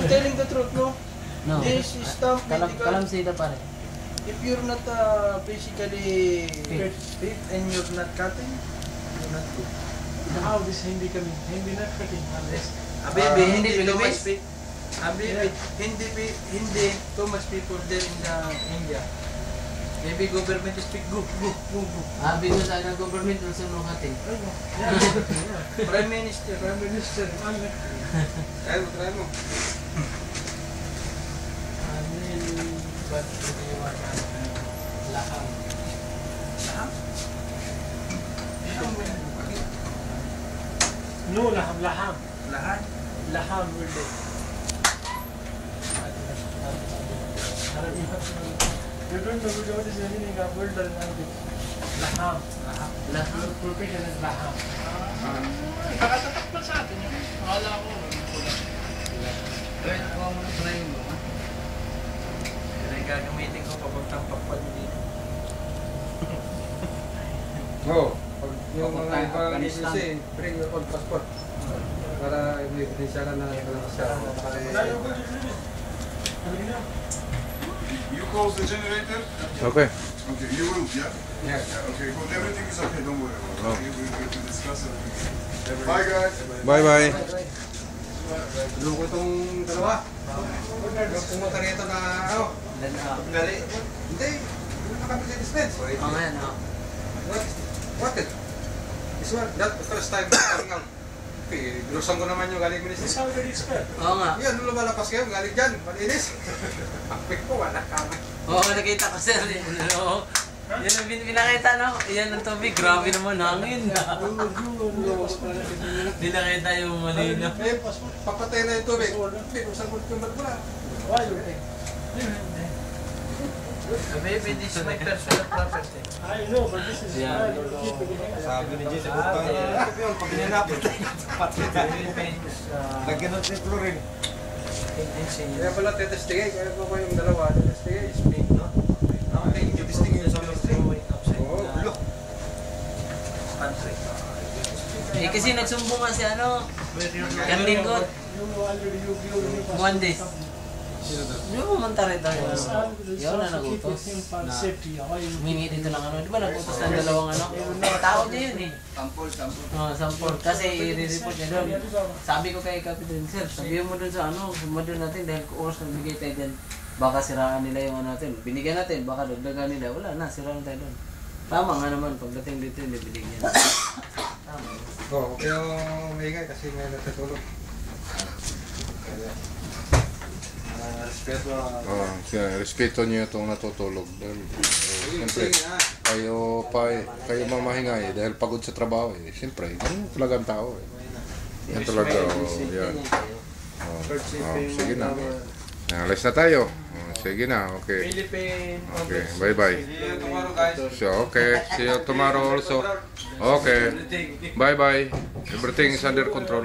telling the truth, no? No. This is stuff medical. Kalamsita pare. If you're not basically fit and you're not cutting, you're not good. How this hindi kami, hindi not cutting unless Hindi too much fit. Hindi too much people there in the India. Maybe government speak go. Because sa government also no cutting. Prime Minister. Try mo. But laham. No, laham. Laham will do. You don't know what is the meaning of welder language. Laham. Your profession is laham. Nakatatak pa sa atin yun. Akala ko. Kaya nakuha mo na try mo. Kaya gagamitin ko papuntang papad dito. Oo. Pag yung mga ibang kasi, bring your own passport. Para ebidensya ka na siya. You close the generator? Okay. Okay, you will, yeah? Yeah. Okay, good. Everything is okay, don't worry about it. We will discuss everything. Bye, guys. Bye-bye. Tulong ko itong dalawa. Yung pumunta rito na gali. Hindi. Yung nakapag-dispense. Oo nga, no. What? This one, not the first time coming out. Okay, ginusan ko naman yung galing ministry. This how they expect. Oo nga. Yan, nung lumalapas kayo, galing dyan, malinis. Pagpik ko, wala kami. Oo, nakita ko sir. Oo. Yan ang pinakita, no? Yan ang tubig. Grabe naman, hangin. Hindi nakita yung malino. Eh, papatay na yung tubig. Pinusan ko yung magmula. Why you think? Maybe this is my personal property. I know, but this is Yeah. Sabi ni Jay sa butang niya. Pag ninapit tayo, patay tayo. Lagyan natin yung chlorine. Kaya pala tetestingin, kaya ko yung dalawa, tetestingin. Speak, no? Okay, testing yun sa ministry. Oo, look. Eh kasi nagsumbong nga si ano, yung lingkod. Mondays. Yung manta rin tayo. Yun na nagutos. Humingi dito ng ano. Di ba nagutos ng dalawang ano? Tao niya yun eh. Sampol. Kasi i-report niya doon. Sabi ko kay Kapitan, sir, sabihin mo doon sa ano, sumadun natin dahil oras nagbigay tayo dyan. Baka siraan nila yung ano natin. Binigyan natin, baka dagdagan nila. Wala na, siraan tayo doon. Tama nga naman, pagdating dito hindi binigyan. Tama. Oo, kaya umingay kasi may natutulog. Respeto niyo itong natutulog. Dahil, siyempre, kayo mamahingay dahil pagod sa trabaho. Siyempre, ganun talaga ang tao. Yan talaga, yan. Sige na. Alis na tayo. Sige na, okay. Okay, bye-bye. So, okay, see you tomorrow also. Okay, bye-bye. Everything is under control.